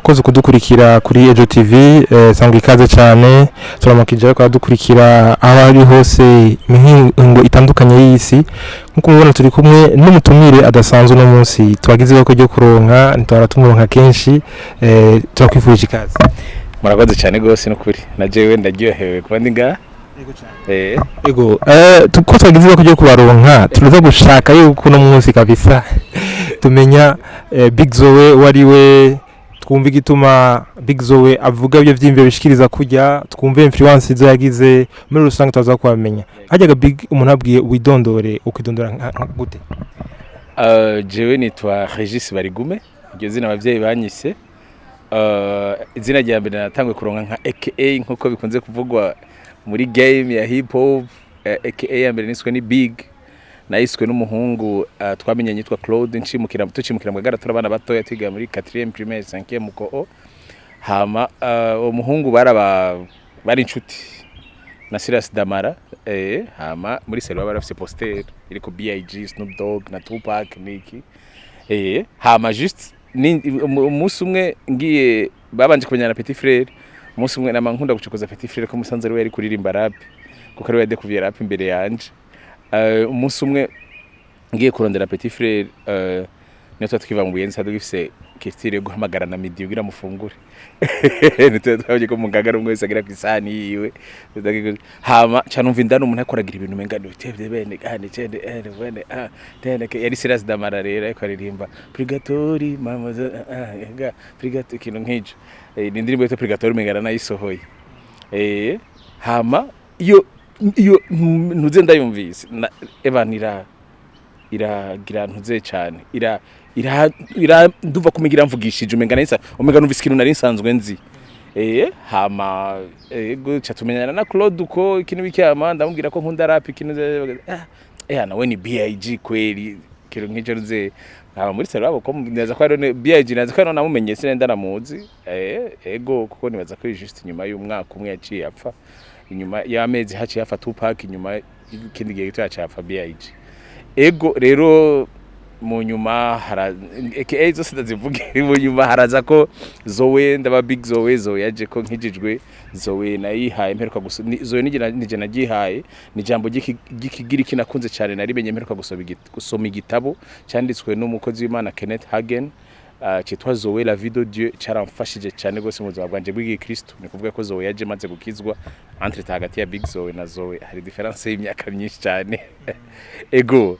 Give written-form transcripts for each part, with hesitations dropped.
abakozi kudukurikira kuri EJO TV sangwa ikaze cyane turamakije ko adukurikira aho ari hose mihingo itandukanye y'isi nkuko mubona turi kumwe n'umutumire adasanzwe no munsi twagize ko ryo kuronka ntwaratumuronka kenshi turakwifuje ikaze. Murakoze cyane gose no kuri najewe ndaryohewe kuba ndi ngaha. Ego tuko twagize ko ryo kubaronka turaza gushaka yuko no munsi kabisa tumenya Big Zoe wariwe twumva igituma Big Zoe avuga byo vyimbe bishikiriza kujya twumva influence zo yagize muri rusange taza kwamenya hajyaga Big umuntu abwiye widondore ukidondora gute. Jewe nitwa barigume iryo zina abavyeyi banyise izina rya mbere natanguye kuronka nka AKA nkuko bikunze kuvugwa muri game ya hip hop. AKA ya mbere niswe ni Big naiswe n'umuhungu twamenyanye yitwa Claude tucimukira mu Gagara turabana batoya twiga muri 4e primaire 5e muko hama umuhungu bari inshuti na Silas Damara hama muri selo barafise poster iriko BIG Snoop Dogg na Tupac niki hama just umunsi umwe ngiye babanje kumenyana Petit Frere umunsi umwe namankunda gucokoza Petit Frere ko musanze ari kuririmba rap kuko ari yadekuvye rap imbere yanje. Umunsi umwe ngiye kurondera Petit Frere niyo twakiva mu Buyenzi hadugifise kitire guhamagarana midi ugira mufungure nitwe twabye ko mu Ngagara umwe wese agira kwisani yiwe hama canumva indano umuntu akoragira ibintu mengano bitevye bene kandi cende bene teneke yari Silas Damara rero ariko aririmba Prigatori mama Prigatori ikintu nk'ijo ni indirimbo yitwa Prigatori mengana nayisohoye hama iyo ntuze ndayumvise evanira iragira ntuze cyane ira nduva kumigira mvugishije umengana isa umengana numvise ikintu nari nsanzwe nzi hama ego cyatumenyana na Claude uko ikintu bicyama ndamubwira ko nkunda rap ikintu nawe ni BIG kweli kero nk'icyo ruze hama muri sero abo ko neza ko ari BIG naza ko namumenye sinenda namuzi ego kuko nibaza ko just nyuma y'umwaka umwe yaciye apfa inyuma y'amezi haciye afa Tupac inyuma ikindi gihe cyacu afa BIG ego rero mu nyuma AKA zose ndazivuga mu nyuma haraza ko Zoe ndaba Big Zoe yaje ko nkijijwe Zoe nayihaye mperuka Zoe nije nagihaye ni jambo gikigira kinakunze cyane narimenye mperuka gusoma igitabo cyanditswe n'umukozi w'Imana Kenneth Hagen cyitwa Zoe la vie de Dieu caramfashije cyane gose mu buzima bwanje bw'igi Kristo ni kuvuga ko Zoe yaje maze gukizwa entre hagati ya Big Zoe na Zoe hari difference y'imyaka myinshi cyane ego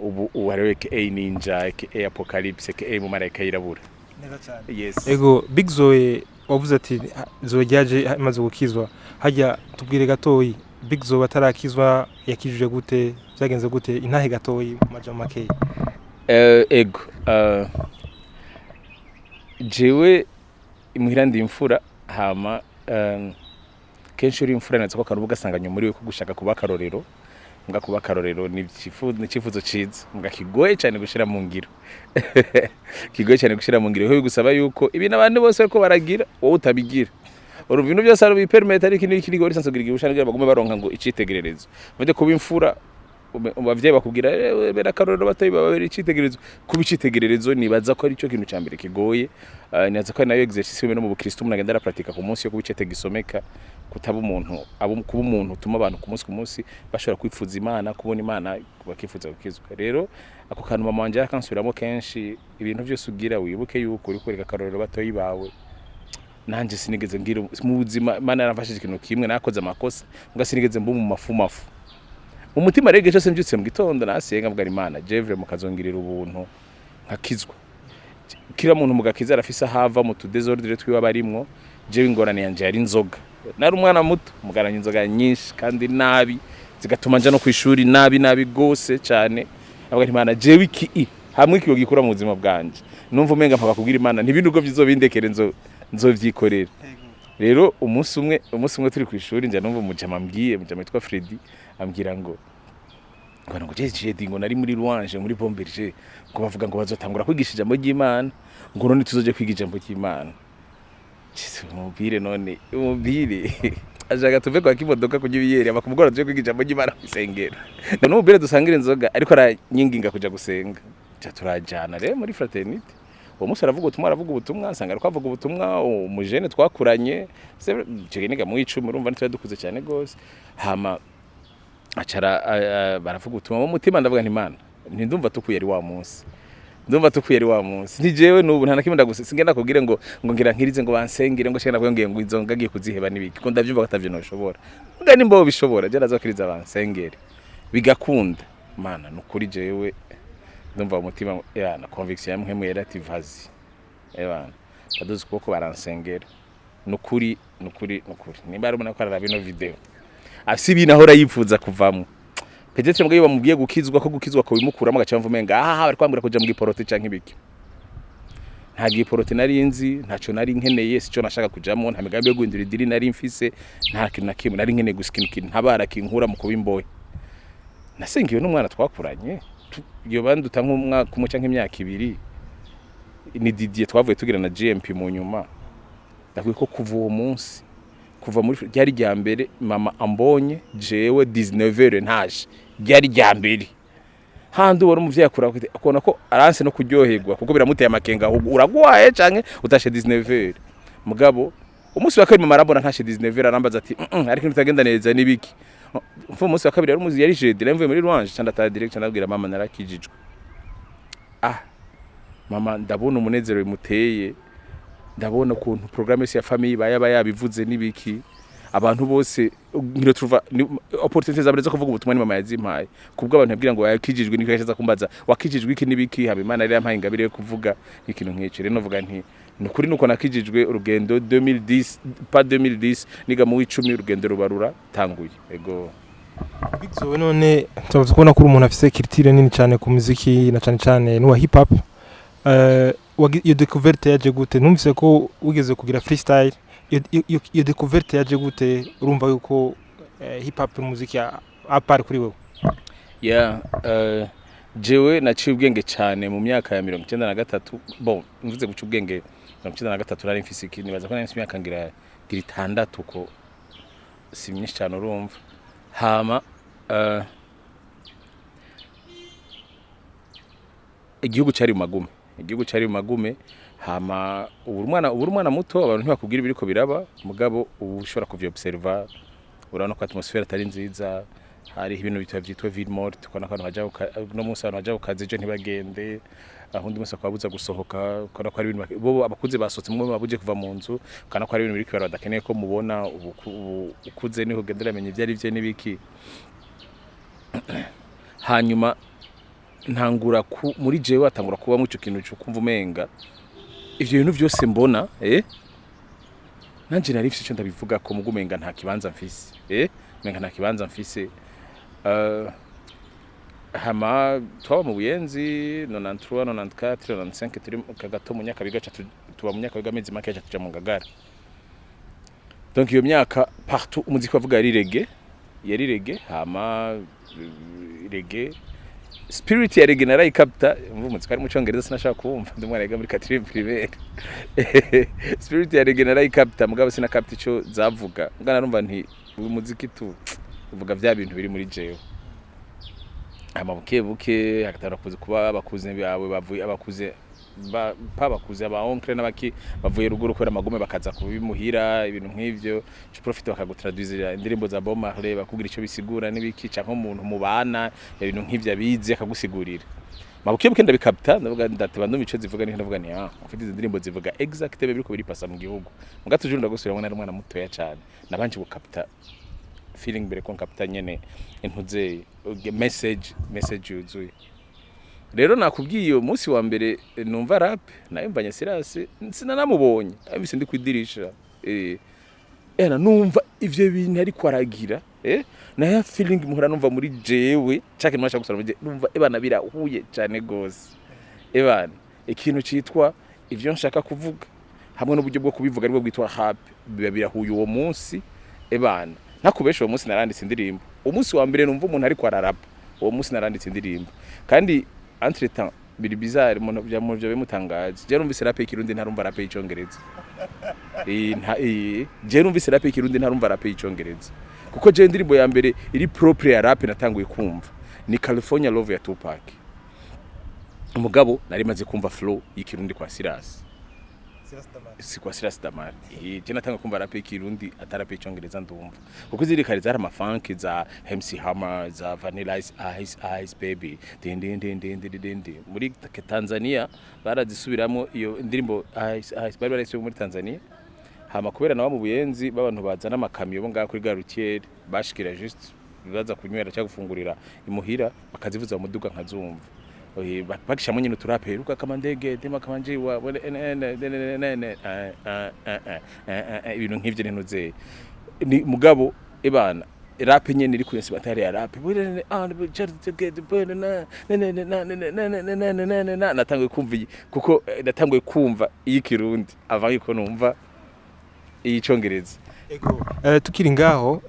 ubu hariwe AKA Ninja AKA Apocalypse AKA mu marayika yirabura neza cyane. Yes ego Big Zoe wavuze ati Zoe yaje maze gukizwa hajya tubwire gatoyi Big Zoe atarakizwa yakijije gute byagenze gute intahe gatoyi majama make. Ego jewe imuhira ndi imfura hama kenshi uri imfura natse ko karubuga sanganya muri we ko gushaka kuba karorero mbwa kuba karorero ni cifuzo ciza mbwa kigoye cyane gushira mu ngiro kigoye cyane gushira mu ngiro ho gusaba yuko ibintu abantu bose ariko baragira wowe utabigira urubintu byose ari bipermit ari kintu kiri sansogira igishana bagume baronka ngo icitegererezo bade kuba imfura abavyeyi bakubwira bera karorero batayi babera icitegererezo kubicitegererezo nibaza ko ari cyo kintu cyambere kigoye nibaza ko nayo exercice no mu Bukristo umuntu agenda pratika ku munsi yo kubicete gisomeka kutaba umuntu kuba umuntu utuma abantu ku munsi bashobora kwifuza Imana kubona Imana bakifuza gukizwa. Rero ako kantu mama wanje akansubiramo kenshi ibintu byose ugira wibuke yuko uri kwereka karorero batayi bawe nanje sinigeze ngira mu buzima Imana yaramfashije ikintu kimwe nakoze amakosa mbwa sinigeze mbu mu mafumafu umutima rege cyose mbyutse mu gitondo nasenga mbwa Imana jevre mukazongirira ubuntu nkakizwa kira muntu mugakiza arafisa hava mu tudesordre twiwa barimwo jewe ingorane yanje yari inzoga nari umwana muto mugaranye inzoga nyinshi kandi nabi zigatuma nja no kwishuri nabi gose cyane abwa Imana jewe iki hamwe kiyo gikura mu buzima bwanje numva umenga mpaka kubwira Imana ntibindi ugo bizobindekere nzovyikorera. Rero umunsi umwe turi kwishuri nje numva mujama yitwa Freddy ambwira ngo jeje dingo nari muri Louange muri Bomberger ngo bavuga ngo bazotangura kwigisha ijambo ry'Imana ngo none tuzoje kwiga ijambo ry'Imana umubire none umubire ajaga tuve kwa kimodoka kujibiyeri abakumugora tuje kwiga ijambo ry'Imana kwisengera none umubire dusangira inzoga ariko aranyinginga kuja gusenga turajana rero muri fraternité uwo munsi aravuga ubutumwa nsanga ariko avuga ubutumwa umujene twakuranye cegeniga mu 10 urumva ntitwe dukuze cyane gose hama acara baravuga ubutumwa mu mutima ndavuga nti Imana ndumva tukuye ari wa munsi ni jewe nubu nta nakimwe ndaguse singenda kugira ngo ngira nkirize ngo bansengire ngo shaka nabwiye ngo izo ngagiye kuziheba nibiki ko ndavyumva gatavyo no shobora ngani mbo bishobora je nazokiriza bansengere bigakunda Mana nukuri jewe ndumva umutima na conviction yamwe mu relative hazi ebana baduze kuko baransengera nukuri nimba ari umuntu akora bino video asibi nahora yifuza kuvamo Petete mbwiye bamubwiye gukizwa ko bimukuramo gaca mvumenga bari kwambura kuja mu giporote canke ibiki nta giporote nari nzi ntaco nari nkeneye sico nashaka kujamo nta migambi yo guhindura idiri nari mfise nta kintu nakimwe nari nkeneye gusikinikira ntabara kinkura mu kubimboye nasengiwe n'umwana twakuranye iyo banduta nk'umwaka umwe canke imyaka 2 ni Didier twavuye tugira na GMP mu nyuma ndakwiye ko kuva uwo munsi kuva muri ryari rya mbere mama ambonye jewe 19h ntaje ryari rya mbere handi wari umuvyeyi akona ko aranse no kuryoherwa kuko biramuteye amakenga uragwaye canke utashe 19h mugabo umunsi wa kabiri mama arambona ntashe 19h arambaza ati ariko ntitagenda neza nibiki umunsi wa kabiri yari umuzi yari jeudi namvuye muri Rwanje candata direct ndabwira mama narakijijwe mama ndabona umunezero bimuteye ndabona ukuntu programme ya famille bayaba yabivuze nibiki abantu bose ngiro tuva opportunity zabareze kuvuga ubutumwa ni mama yazimpaye kubwo abantu yabwira ngo yakijijwe niko yashaka kumbaza wakijijwe iki nibiki haba Imana ari yampaye ingabire yo kuvuga ikintu nk'icyo rero novuga nti nukuri nuko nakijijwe urugendo 2010 niga mu 10 urugendo rubarura tanguye ego Bigzowe none tuvuze kubona ko umuntu afise culture nini cyane ku muziki na cyane n'uwa hip hop iyo découverte yaje gute numvise ko ugeze kugira freestyle iyo découverte yaje gute urumva yuko hip hop muziki apart kuri wewe jewe naciye ubwenge cyane mu myaka ya 93 bon mvuze guca ubwenge 93 nari mfise ikintu baza ko nari mfise imyaka ngira 6 ko si myinshi cyane urumva hama igihugu cari mu magume hama uburi mwana muto abantu ntibakubwira ibiriko biraba mugabo ushobora kuvyo observa urabona ko atmosphere atari nziza hari ibintu bitwa ville morte tukona ko haja no munsi abantu haja ukaze je ntibagende ahundi munsi akabuza gusohoka ukona ko ari ibintu bo abakuze basotse mwe babuje kuva mu nzu kana ko ari ibintu biriko biraba dakeneye ko mubona ukuze niho gendera menye byari bye nibiki hanyuma ntangura muri jewe atangura kuba mu cyo kintu cyo kumva umenga ivyo bintu byose mbona nanje nari mfise cyo ndabivuga ko mugumenga nta kibanza mfise menga nta kibanza mfise hama twaba mu buyenzi 93 94 95 turi kagato mu nyaka bigaca tuba mu nyaka bigamezi make yaca tuja mu ngagara donc iyo myaka partout umuziki wavuga yari reggae hama reggae spirit ya reggae narayikapta umuziki ari mu cyongereza sinashaka kumva ndumwana yiga muri 4e primaire spirit ya reggae narayikapta mugabo sinakapta ico zavuga ngana numva nti uyu muziki tu uvuga vya bintu biri muri jewe buke hakatara kuba abakuze bawe bavuye abakuze bakuze aba oncle n'abaki bavuye ruguru kwera magume bakaza kubimuhira ibintu nk'ivyo je profite bakagutraduire indirimbo za Bob Marley bakubwira ico bisigura nibiki canke umuntu mubana ibintu nk'ivyo abizi akagusigurira mabuke ndabikapta ndavuga ndateba ndumva ico zivuga ni ndavuga ni ufite izi ndirimbo zivuga exact biriko biripasa mu gihugu mugatujuru ndagusubira ngo nari umwana mutoya cyane nabanje gukapta feeling bere ko nkapta nyene intuze message yuzuye rero nakubwiye umunsi wa mbere numva rap nayumvanye Sirase sinanamubonye abise ndi kwidirisha numva ivyo bintu ari kwaragira naya feeling muhora numva muri jewe cyake mwasha gusara numva ebana birahuye cyane gose ebana ikintu citwa ivyo nshaka kuvuga hamwe n'uburyo bwo kubivuga aribwo bwitwa rap birahuye uwo munsi ebana nakubesha uwo munsi naranditse indirimbo umunsi wa mbere numva umuntu ari kwararapa uwo munsi naranditse indirimbo kandi entre temps biri bizarre mu byo bimutangaje je numvise rap ikirundi ntarumva rap icongereza je numvise rap ikirundi ntarumva rap icongereza kuko je indirimbo ya mbere iri propre ya rap natanguye kumva ni California Love ya Tupac umugabo nari maze kumva flow y'ikirundi kwa Silas si kwa Silas Damar je natanga kumva rap y'ikirundi atarape icongereza ndumva kuko zirikari zari amafanki za MC Hammer za Vanilla Ice Baby dindi muri Tanzania barazisubiramo iyo indirimbo Ice bari barayisubiye muri Tanzania hama kubera na mu buyenzi babantu bazana amakamyo bo ngaha kuri Garutier bashikira just baza kunywera cyangwa gufungurira imuhira bakazivuza mu muduga nkazumva bakishamwe nyine turaperuka kama ndege tema kama njiwa ibintu nk'ivyo ntuze ni mugabo ebana rap nyene iri kuri batari ya rap natanguye kumva kuko natanguye kumva iyikirundi avant yuko numva iyicongereza tukiri ngaho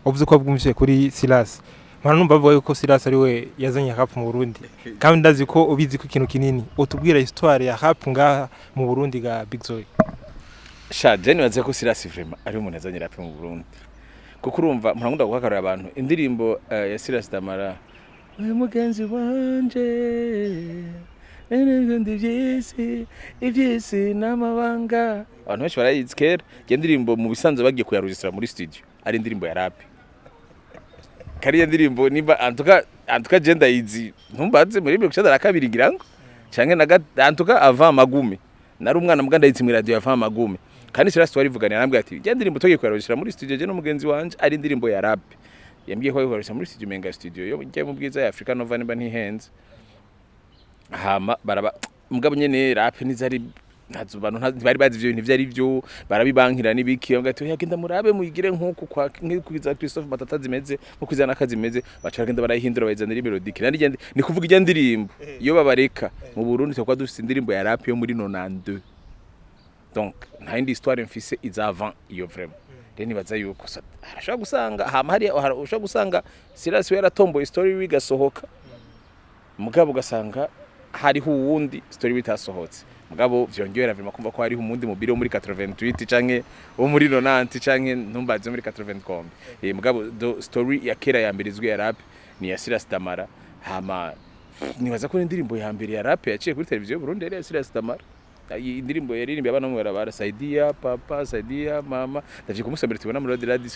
uvuze ko bwumvise kuri Silas Mwana numva bavuga yuko Silas ari we yazanye rap mu Burundi kandi ndazi ko ubizi ko ikintu kinini utubwira histoire ya rap ngaha mu Burundi ga Big Zoe sha jeni waze ko Silas vraiment ari umuntu yazanye rap mu Burundi kuko urumva murangunda guhakarira abantu indirimbo ya Silas Damara mugenzi wanje ivyisi n'amabanga abantu benshi barayizi kera indirimbo mu bisanzwe bagiye kuyaregistra muri studio ari indirimbo ya rap kariya ndirimbo niba antuka gender izi ntumbaze muri 2022 girango canke na antuka ava magume nari umwana muganda yizi mu radio ava magume kandi Silas twarivuganira nambwe ati ya ndirimbo togiye kuyaregistra muri studio je no mugenzi wanje ari indirimbo ya rap yambwiye ko yaregistra muri studio menga studio yo ngiye mu bwiza ya Africa Nova nimba ntihenze hama baraba mugabo nyene rap nizari ntazo bantu bari bazi ivyo bintu vyari byo barabibankira nibiki ngati yagenda murabe muyigire nkuko kwa nk'iza Christophe Matata zimeze nko kwizana akazi meze bacagenda barayihindura bayizanira melodique nari ni kuvuga ijya ndirimbo iyo babareka mu Burundi tokwa dufite indirimbo ya rap yo muri 92 donc nta indi histoire mfise iza avant iyo vraiment deni baza yuko arashaka gusanga hama hari ushaka gusanga Silas we yaratomboye story wigasohoka mugabo gasanga hariho uwundi story bitasohotse mugabo vyongera vima kumva ko hariho umundi mu biro muri 88 canke wo muri 90 canke ntumbaze muri 80 mugabo story ya kera ya mbere izwi ya rap ni ya Silas Damara hama nibaza ko indirimbo ya mbere ya rap yaciye kuri televiziyo Burundi ya Silas Damara indirimbo yaririmbye abana mu barabara Saidia papa Saidia mama ndavye kumusambira tubona muri radio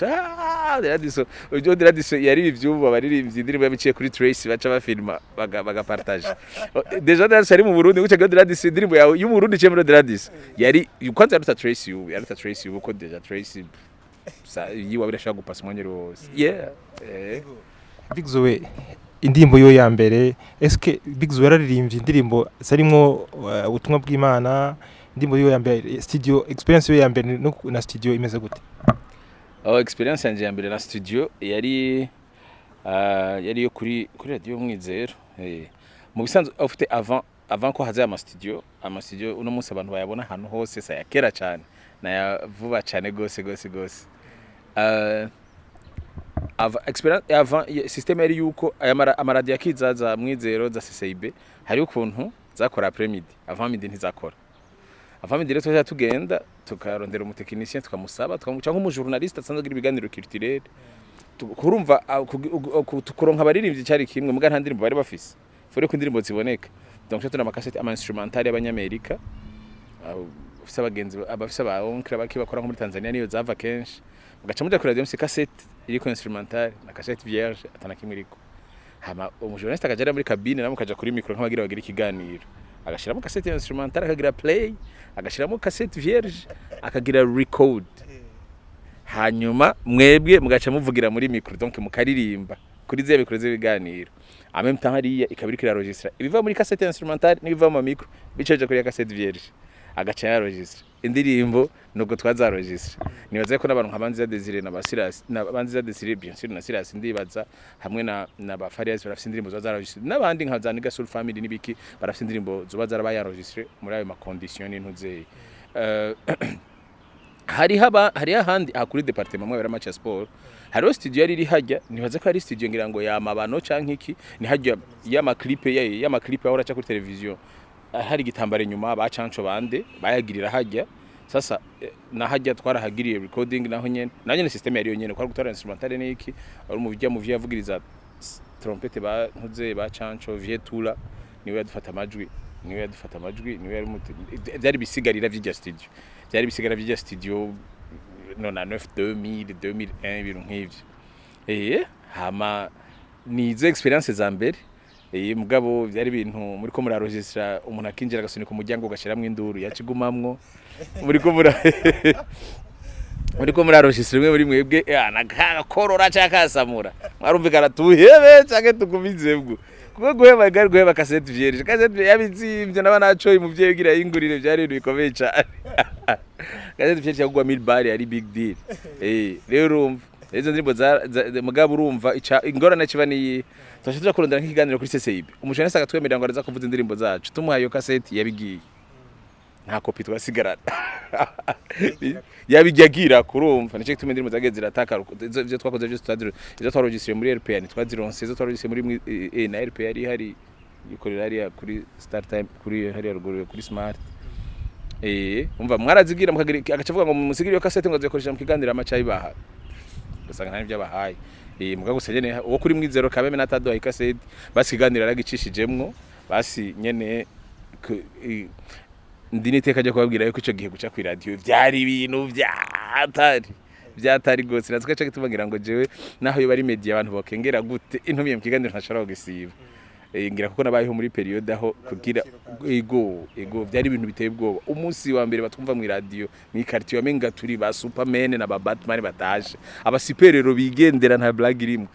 yari ivyuba baririmvyi indirimbo yabiciye kuri Trace baca bafilma bagapartage deja dans ari mu Burundi guca radio indirimbo y'u Burundi cyo muri radio yari kwanza yaruta Trace uko deja Trace yiwa birashaka gupasa umwanya wose Big Zoe indirimbo yo ya mbere eske Big Zoe yararirimbye indirimbo sarimwo ubutumwa bw'Imana indirimbo yo ya mbere studio experience yo ya mbere na studio imeze gute experience yanje ya mbere na studio yari yo kuri radio Mwizero mu bisanzwe ufite avant ko haza ama studio uno munsi abantu bayabona hano hose sa yakera cyane na vuba cyane gose experience avant system yari yuko amaradi yakizaza Mwizero za CCIB hari ukuntu zakora après midi avant midi ntizakora avant midi rero tugenda tukarondera umutekinicien tukamusaba tukamuca nk'umujournaliste asanzwe ibiganiro culturel kurumva tukuronka baririmvyi cyari kimwe muga nta ndirimbo bari bafise fore ko indirimbo ziboneka donc tuna makasete ama instrumental y'abanyamerika ufise abagenzi abafise ba onkra bakibakora nko muri Tanzania niyo zava kenshi mugaca muja kuri radio mse cassette iriko instrumental na cassette vierge atanakimwe iriko hama umujournaliste akajara muri cabine namukaja kuri micro nk'abagira bagira ikiganiro agashiramo cassette instrumental akagira play agashiramo cassette vierge akagira record hanyuma mwebwe mugaca muvugira muri micro donc mukaririmba kuri zebe kuri ibiganiro en même temps hariya ikabiri kira registre ibiva muri cassette instrumental n'ibiva mu micro biceje kuri cassette vierge agaca ya registre indirimbo nuko twaza registre nibaze ko nabantu nkabanzi Desire na Silas nabanzi Desire bien sûr na Silas ndibaza hamwe na ba Farias barafite indirimbo zaza registre nabandi nkazaniga Soul Family nibiki barafite indirimbo zuba zarabaya registre muri ayo ma condition n'intuze hari ahandi akuri departement mwe baramatcha sport hari studio yari hajya nibaze ko ari studio ngira ngo ya mabano canke iki ni hajya ya ma clip ahora cha kuri television hari gitambare nyuma bacanco bande bayagirira hajya sasa na hajya twarahagiriye recording naho nyene system yari yonyene kwa gutara instrumental n'iki ari mu vya yavugiriza trompete ba ntuze bacanco vietura niwe yadufata amajwi niwe yari byari bisigarira vy'irya studio byari bisigarira vy'irya studio 99 2000 2001 ibintu nk'ivyo hama nizo experience za mbere mugabo byari ibintu muri ko muraregistra umuntu akinjira agasunika umuryango ugashiramwe induru yakigumamwo muri ko muraregistra mwe muri mwebwe nakakorora cyakasamura mwarumvikana tuhebe cyake tugumizebwo kuko guheba cassette vierge yabizimvye n'abanacoye umuvyeyi ugira yingurire byari ibintu bikomeye cyane cassette vierge yagwa 1000 bari ari big deal rero urumva izo ndirimbo mugabo urumva ingorane kiba ni twashobora kurondera nk'ikiganiro kuri CCIB umushana saka twemerera ngo araza kuvuza indirimbo zacu tumuhaye yo cassette yabigiye nta copy twasigarana yabigira kurumva nice tume indirimbo zageze zirataka ivyo twakoze byo izo twaregistre muri RPA ni twazironse izo twaregistre muri na RPA yari hari ikorera ari kuri start time kuri hari ruguru kuri smart umva mwarazigira agacavuga ngo musigire yo cassette ngo zikoresha mu kiganiro amacayi baha gasanga nta by'abahaye mugabo senyene uwo kuri mwizero kabeme nataduhaye cassette basiganira aragicishijemwo basi nyene ndini teka je kubabwira yuko ico gihe guca ku radio byari ibintu byatari gose natwe cyo tubagira ngo jewe naho yo bari media abantu bokengera gute intumiye mu kiganiro ntashobora kugisiba ngira kuko nabayeho muri periode aho kugira ego byari ibintu biteye ubwoba umunsi wa mbere batwumva mu radio mu quartier wamenga turi ba Superman na ba Batman bataje aba superhero bigendera nta blague irimo